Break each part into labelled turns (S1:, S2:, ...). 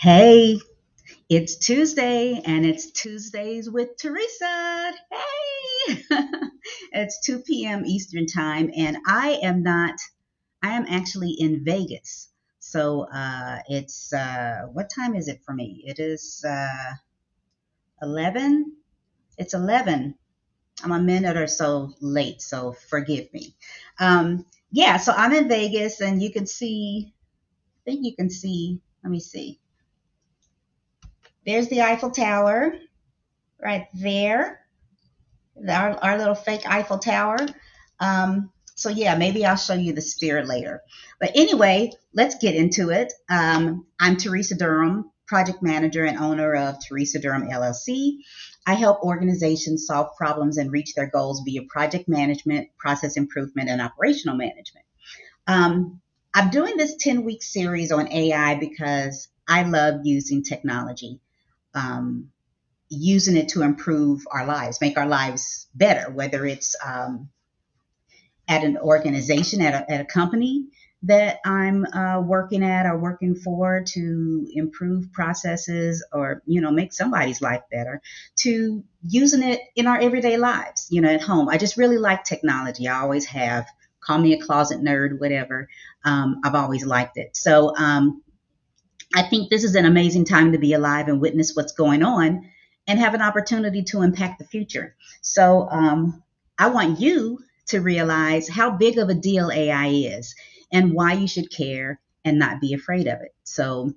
S1: Hey, it's Tuesday and it's Tuesdays with Teresa. Hey, it's 2 p.m. Eastern time and I am actually in Vegas. So it's, what time is it for me? It is 11. It's 11. I'm a minute or so late, so forgive me. Yeah, so I'm in Vegas and you can see, I think you can see, let me see. There's the Eiffel Tower right there. Our little fake Eiffel Tower. So yeah, maybe I'll show you the sphere later. But anyway, let's get into it. I'm Teresa Durham, project manager and owner of Teresa Durham LLC. I help organizations solve problems and reach their goals via project management, process improvement, and operational management. Um, I'm doing this 10-week series on AI because I love using technology. Um, Using it to improve our lives, make our lives better, whether it's at an organization, at a company that I'm working at or working for to improve processes or, make somebody's life better, to using it in our everyday lives, at home. I just really like technology. I always have. Call me a closet nerd, whatever. I've always liked it. So I think this is an amazing time to be alive and witness what's going on and have an opportunity to impact the future. So I want you to realize how big of a deal AI is and why you should care and not be afraid of it. So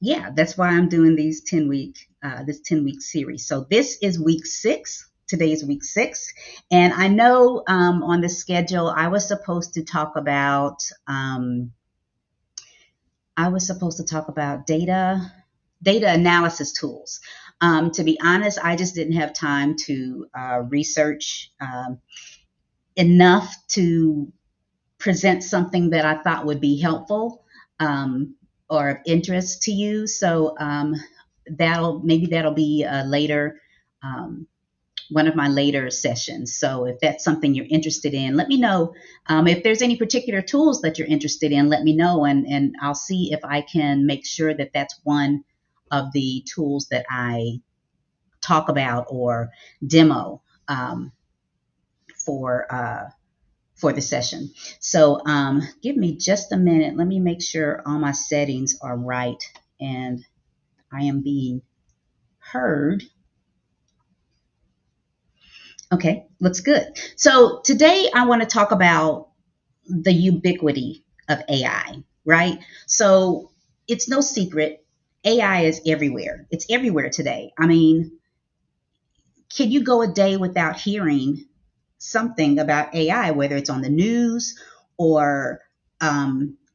S1: yeah, that's why I'm doing this 10-week series. So this is week 6. Today is week 6, and I know on the schedule I was supposed to talk about data analysis tools. To be honest, I just didn't have time to research enough to present something that I thought would be helpful or of interest to you. So that'll be later. One of my later sessions. So if that's something you're interested in, let me know. If there's any particular tools that you're interested in, let me know, and I'll see if I can make sure that that's one of the tools that I talk about or demo for for the session. So give me just a minute. Let me make sure all my settings are right and I am being heard. Okay, looks good. So today I want to talk about the ubiquity of AI, right? So it's no secret, AI is everywhere. It's everywhere today. I mean, can you go a day without hearing something about AI, whether it's on the news or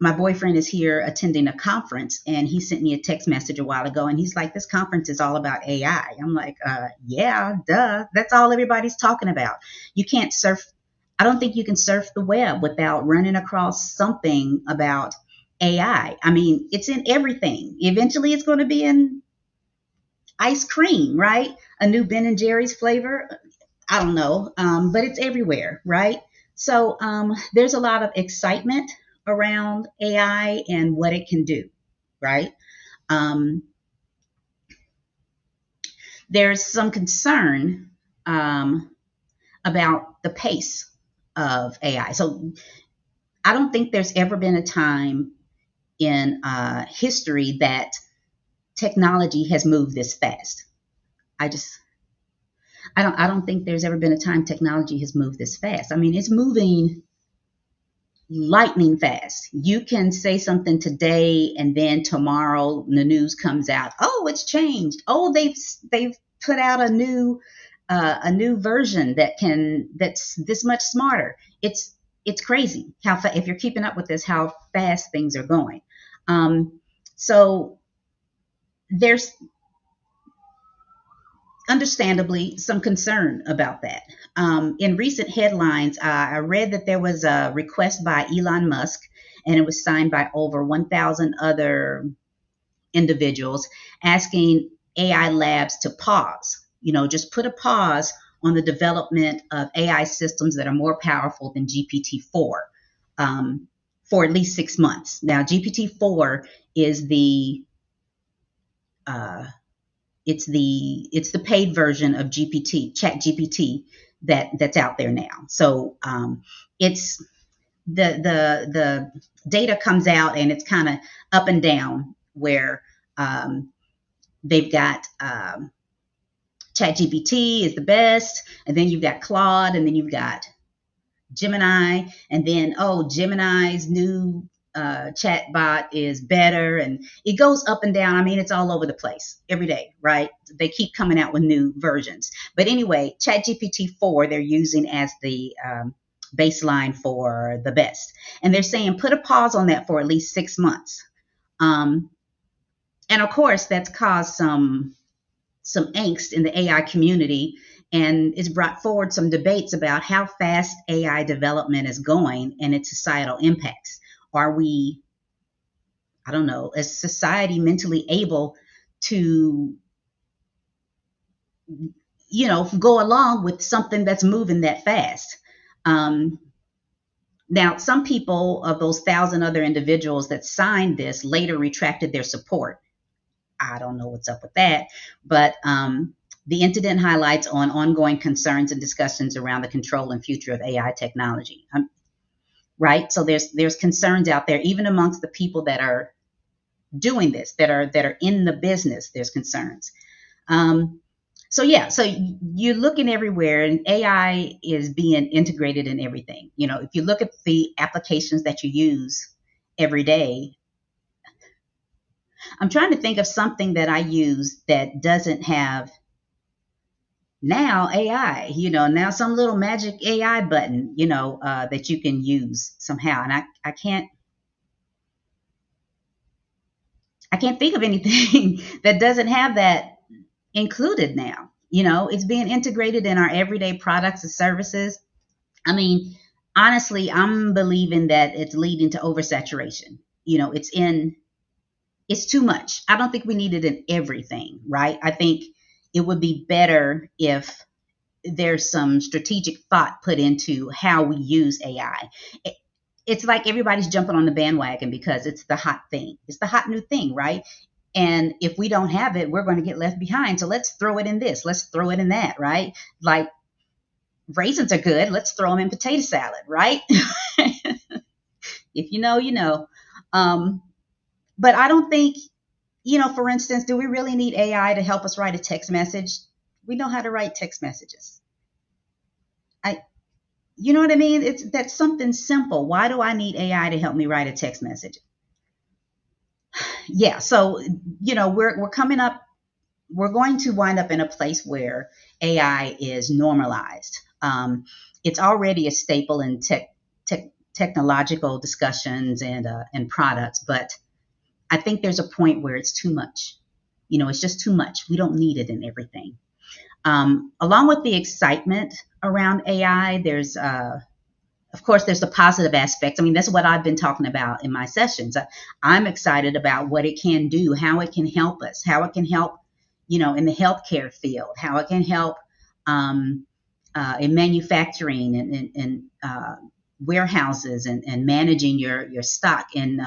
S1: my boyfriend is here attending a conference and he sent me a text message a while ago and he's like, this conference is all about AI. I'm like, yeah, duh. That's all everybody's talking about. You can't surf. I don't think you can surf the web without running across something about AI. I mean, it's in everything. Eventually it's going to be in ice cream, right? A new Ben and Jerry's flavor. I don't know, but it's everywhere, right? So there's a lot of excitement around AI and what it can do, right? Um, there's some concern about the pace of AI. So I don't think there's ever been a time in history that technology has moved this fast. I just I don't think there's ever been a time technology has moved this fast. I mean, it's moving lightning fast. You can say something today and then tomorrow the news comes out. Oh, it's changed. Oh, they've put out a new version that's this much smarter. It's crazy how if you're keeping up with this, how fast things are going. So there's understandably some concern about that. In recent headlines, I read that there was a request by Elon Musk, and it was signed by over 1,000 other individuals asking AI labs to pause, just put a pause on the development of AI systems that are more powerful than GPT-4 for at least 6 months. Now, GPT-4 is the it's the paid version of GPT, Chat GPT, that's out there now. So it's the data comes out, and it's kind of up and down, where they've got Chat GPT is the best, and then you've got Claude, and then you've got Gemini, and then Gemini's new chat bot is better, and it goes up and down. I mean, it's all over the place every day, right? They keep coming out with new versions. But anyway, ChatGPT 4 they're using as the baseline for the best, and they're saying put a pause on that for at least 6 months. And of course, that's caused some angst in the AI community, and it's brought forward some debates about how fast AI development is going and its societal impacts. Are we, I don't know, as society mentally able to, go along with something that's moving that fast? Now, some people of those 1,000 other individuals that signed this later retracted their support. I don't know what's up with that, but the incident highlights on ongoing concerns and discussions around the control and future of AI technology. Right? So there's concerns out there, even amongst the people that are doing this, that are in the business. There's concerns. So you're looking everywhere, and AI is being integrated in everything. If you look at the applications that you use every day, I'm trying to think of something that I use that doesn't have now AI, now some little magic AI button, that you can use somehow. And I can't think of anything that doesn't have that included now. It's being integrated in our everyday products and services. I mean, honestly, I'm believing that it's leading to oversaturation. It's too much. I don't think we need it in everything, right? I think it would be better if there's some strategic thought put into how we use AI. It's like everybody's jumping on the bandwagon because it's the hot thing. It's the hot new thing, right? And if we don't have it, we're going to get left behind. So let's throw it in this. Let's throw it in that, right? Like raisins are good. Let's throw them in potato salad, right? If you know, you know. But I don't think, for instance, do we really need AI to help us write a text message? We know how to write text messages. You know what I mean? That's something simple. Why do I need AI to help me write a text message? Yeah, so we're coming up. We're going to wind up in a place where AI is normalized. It's already a staple in technological discussions and products, but I think there's a point where it's too much. It's just too much. We don't need it in everything. Along with the excitement around AI, there's of course, there's the positive aspects. I mean, that's what I've been talking about in my sessions. I'm excited about what it can do, how it can help us, how it can help, in the healthcare field, how it can help in manufacturing and warehouses and managing your stock in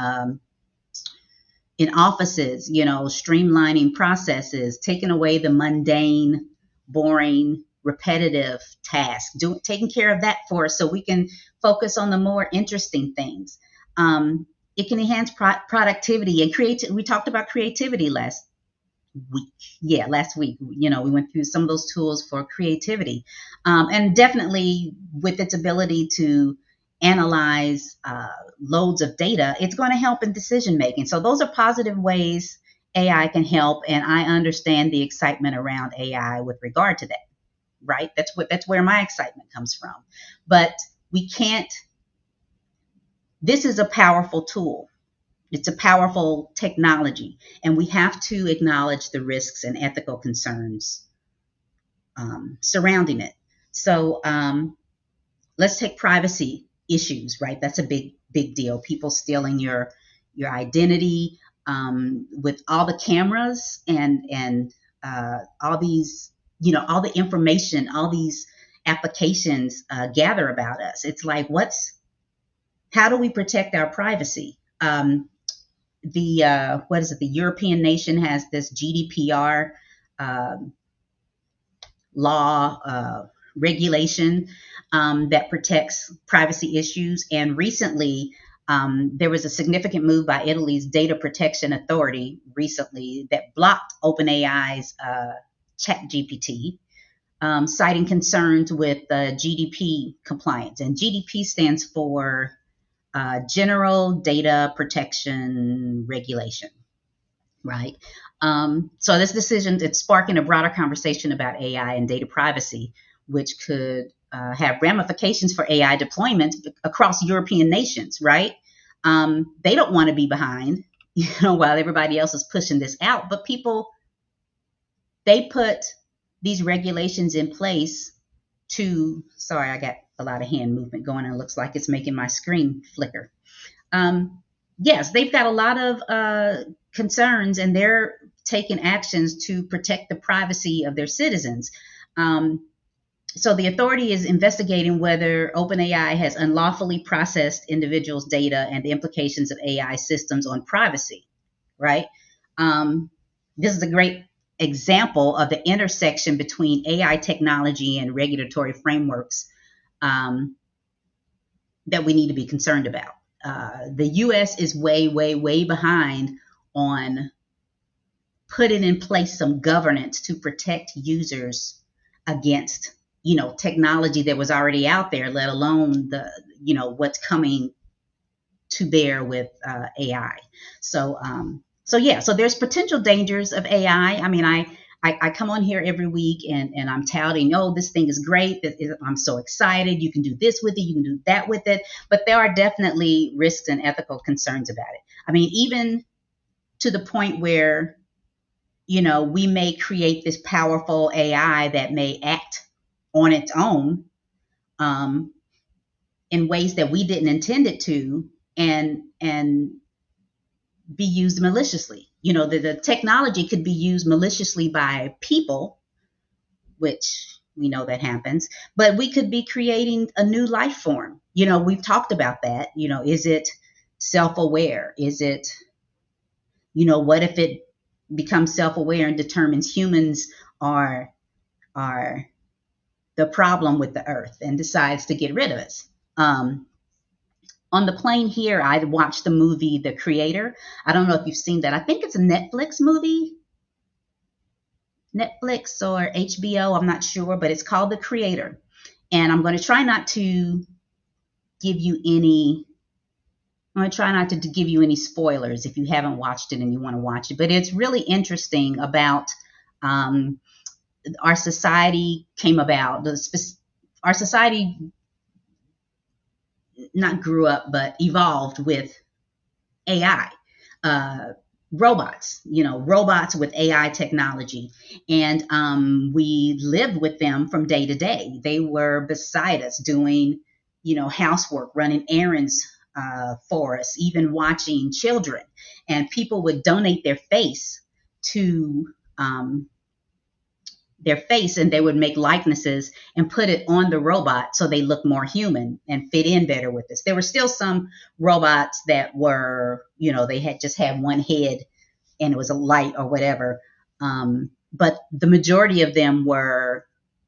S1: offices, streamlining processes, taking away the mundane, boring, repetitive tasks, taking care of that for us so we can focus on the more interesting things. It can enhance productivity and creativity. We talked about creativity last week. Yeah, last week. We went through some of those tools for creativity. And definitely with its ability to analyze loads of data, it's going to help in decision making. So those are positive ways AI can help, and I understand the excitement around AI with regard to that. Right? That's where my excitement comes from. But we can't. This is a powerful tool. It's a powerful technology, and we have to acknowledge the risks and ethical concerns surrounding it. So let's take privacy issues, right? That's a big deal. People stealing your identity with all the cameras and all these, all the information, all these applications gather about us. It's like, how do we protect our privacy? the what is it? The European nation has this GDPR um, law regulation that protects privacy issues. And recently, there was a significant move by Italy's Data Protection Authority recently that blocked OpenAI's ChatGPT, citing concerns with GDP compliance. And GDP stands for General Data Protection Regulation, right? So this decision is sparking a broader conversation about AI and data privacy, which could have ramifications for AI deployment across European nations, right? They don't want to be behind, while everybody else is pushing this out. But people, they put these regulations in place to, sorry, I got a lot of hand movement going and it looks like it's making my screen flicker. Yes, they've got a lot of concerns and they're taking actions to protect the privacy of their citizens. So the authority is investigating whether OpenAI has unlawfully processed individuals' data and the implications of AI systems on privacy, right? This is a great example of the intersection between AI technology and regulatory frameworks that we need to be concerned about. The US is way, way, way behind on putting in place some governance to protect users against, technology that was already out there, let alone what's coming to bear with AI. So there's potential dangers of AI. I mean, I come on here every week and I'm touting, oh, this thing is great. I'm so excited. You can do this with it. You can do that with it. But there are definitely risks and ethical concerns about it. I mean, even to the point where, we may create this powerful AI that may act on its own in ways that we didn't intend it to, and be used maliciously. The technology could be used maliciously by people, which we know that happens, but we could be creating a new life form. We've talked about that. Is it self-aware? Is it, what if it becomes self-aware and determines humans are the problem with the earth and decides to get rid of us? On the plane here, I watched the movie The Creator. I don't know if you've seen that. I think it's a Netflix movie, Netflix or HBO, I'm not sure, but it's called The Creator. And I'm going to try not to give you any, spoilers if you haven't watched it and you want to watch it. But it's really interesting about our society came about. Our society not grew up, but evolved with AI, robots with AI technology. And we lived with them from day to day. They were beside us doing, housework, running errands for us, even watching children. And people would donate their face to and they would make likenesses and put it on the robot so they look more human and fit in better with us. There were still some robots that were, they had just had one head and it was a light or whatever. But the majority of them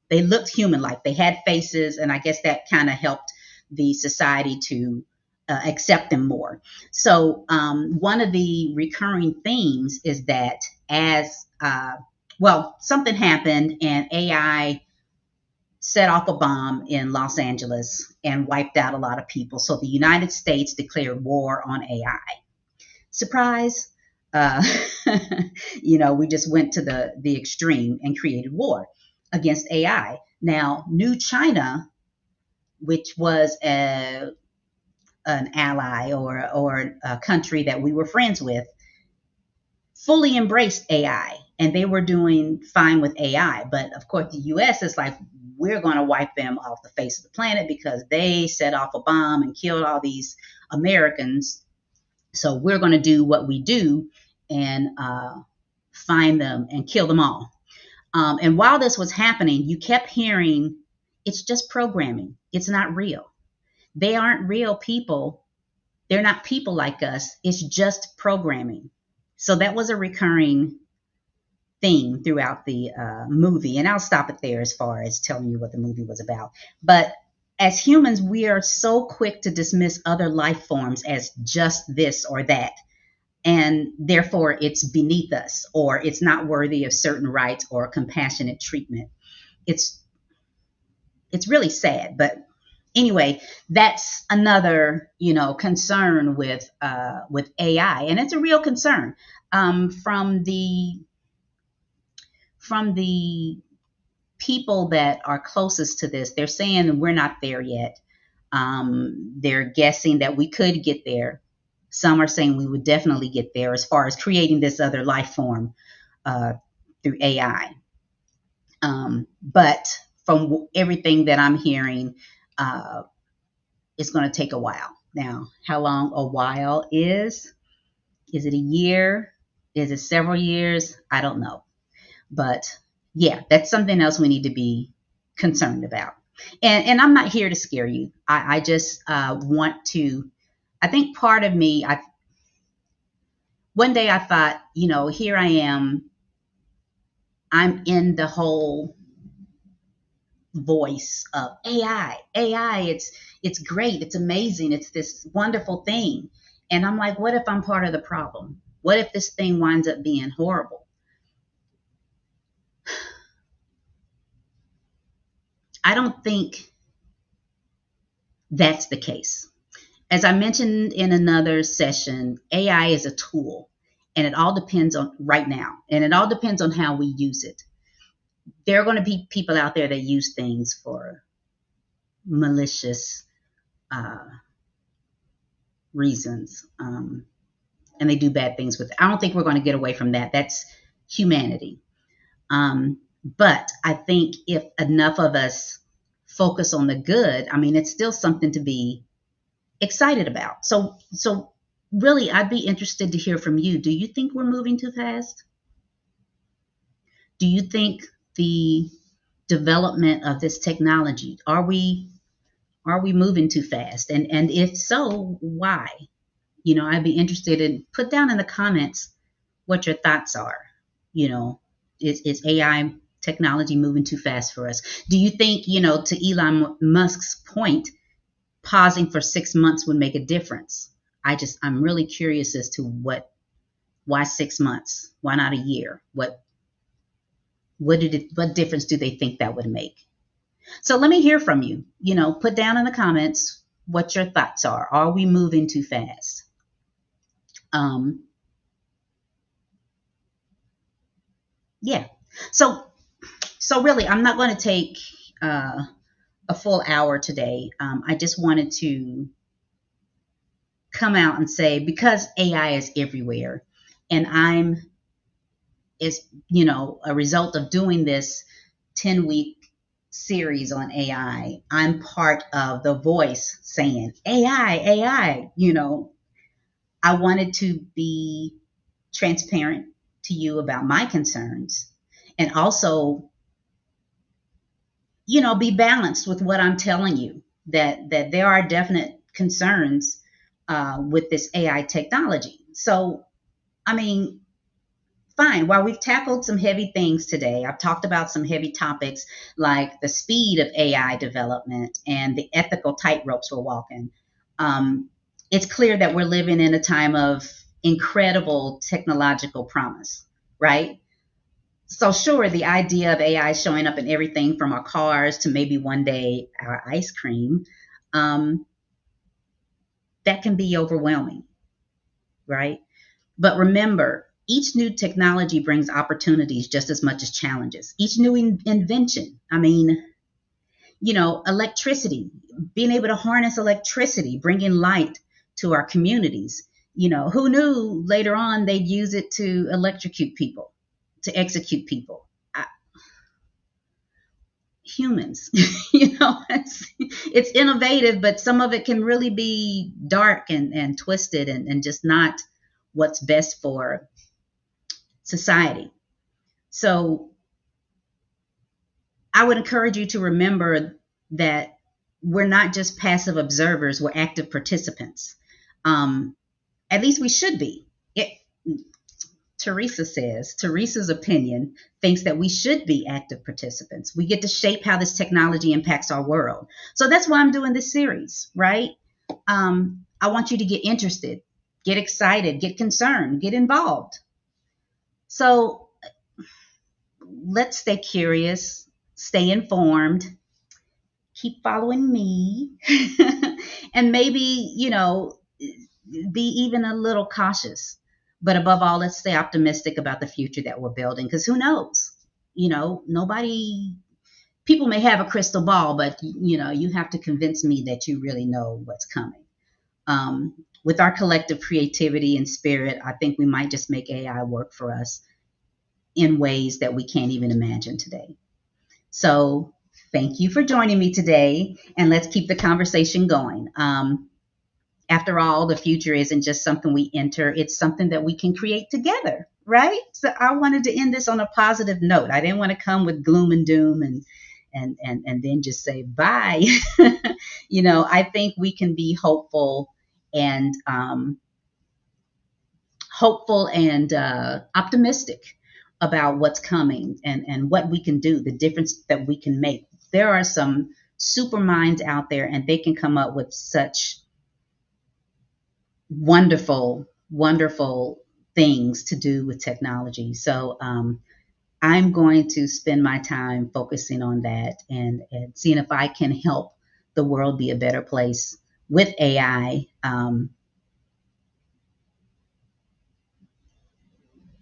S1: they looked human-like. They had faces, and I guess that kind of helped the society to accept them more. So one of the recurring themes is that something happened and AI set off a bomb in Los Angeles and wiped out a lot of people. So the United States declared war on AI. Surprise. We just went to the extreme and created war against AI. Now, New China, which was an ally or a country that we were friends with, fully embraced AI, and they were doing fine with AI. But of course, the US is like, we're going to wipe them off the face of the planet because they set off a bomb and killed all these Americans. So we're going to do what we do and find them and kill them all. And while this was happening, you kept hearing, it's just programming. It's not real. They aren't real people. They're not people like us. It's just programming. So that was a recurring theme throughout the movie. And I'll stop it there as far as telling you what the movie was about. But as humans, we are so quick to dismiss other life forms as just this or that. And therefore, it's beneath us, or it's not worthy of certain rights or compassionate treatment. It's it's really sad. But anyway, that's another concern with AI, and it's a real concern from the people that are closest to this. They're saying we're not there yet. They're guessing that we could get there. Some are saying we would definitely get there as far as creating this other life form through AI. But from everything that I'm hearing, it's going to take a while. Now, how long a while is? Is it a year? Is it several years? I don't know. But yeah, that's something else we need to be concerned about. And I'm not here to scare you. I just want to. I think part of me, one day I thought, here I am. I'm in the whole voice of AI. AI, it's great, it's amazing, it's this wonderful thing. And I'm like, what if I'm part of the problem? What if this thing winds up being horrible? I don't think that's the case. As I mentioned in another session, AI is a tool, and it all depends on right now, and it all depends on how we use it. There are going to be people out there that use things for malicious reasons, and they do bad things with it. I don't think we're going to get away from that. That's humanity. But I think if enough of us focus on the good, I mean, it's still something to be excited about. So really, I'd be interested to hear from you. Do you think we're moving too fast? Do you think the development of this technology, are we moving too fast? And if so, why? I'd be interested in, put down in the comments what your thoughts are. Is AI technology moving too fast for us? Do you think, to Elon Musk's point, pausing for 6 months would make a difference? I'm really curious as to why 6 months? Why not a year? What difference do they think that would make? So let me hear from you. Put down in the comments what your thoughts are. Are we moving too fast? Yeah. So really, I'm not going to take a full hour today. I just wanted to come out and say, because AI is everywhere, and a result of doing this 10-week series on AI, I'm part of the voice saying AI. I wanted to be transparent to you about my concerns, and also, be balanced with what I'm telling you, that there are definite concerns with this AI technology. So, I mean, fine. While we've tackled some heavy things today, I've talked about some heavy topics like the speed of AI development and the ethical tightropes we're walking. It's clear that we're living in a time of incredible technological promise, right? So sure, the idea of AI showing up in everything from our cars to maybe one day our ice cream, that can be overwhelming, right? But remember, each new technology brings opportunities just as much as challenges. Each new invention, I mean, electricity, being able to harness electricity, bringing light to our communities. Who knew later on they'd use it to electrocute people, to execute people? Humans, it's innovative, but some of it can really be dark and twisted and just not what's best for society. So I would encourage you to remember that we're not just passive observers, we're active participants. Um, at least we should be. It, Teresa's opinion thinks that we should be active participants. We get to shape how this technology impacts our world. So that's why I'm doing this series, right? I want you to get interested, get excited, get concerned, get involved. So let's stay curious, stay informed, keep following me, and maybe, be even a little cautious. But above all, let's stay optimistic about the future that we're building, because who knows? Nobody, people may have a crystal ball, but you have to convince me that you really know what's coming. With our collective creativity and spirit, I think we might just make AI work for us in ways that we can't even imagine today. So thank you for joining me today, and let's keep the conversation going. After all, the future isn't just something we enter, it's something that we can create together, right? So I wanted to end this on a positive note. I didn't want to come with gloom and doom and then just say bye. I think we can be and optimistic about what's coming and what we can do, the difference that we can make. There are some super minds out there, and they can come up with such wonderful, wonderful things to do with technology. So I'm going to spend my time focusing on that and seeing if I can help the world be a better place with AI.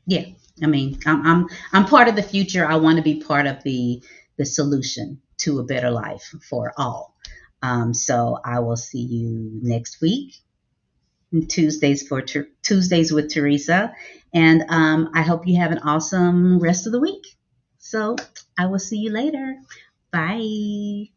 S1: Yeah, I mean, I'm part of the future. I want to be part of the solution to a better life for all. So I will see you next week, Tuesdays with Teresa, and I hope you have an awesome rest of the week. So I will see you later. Bye.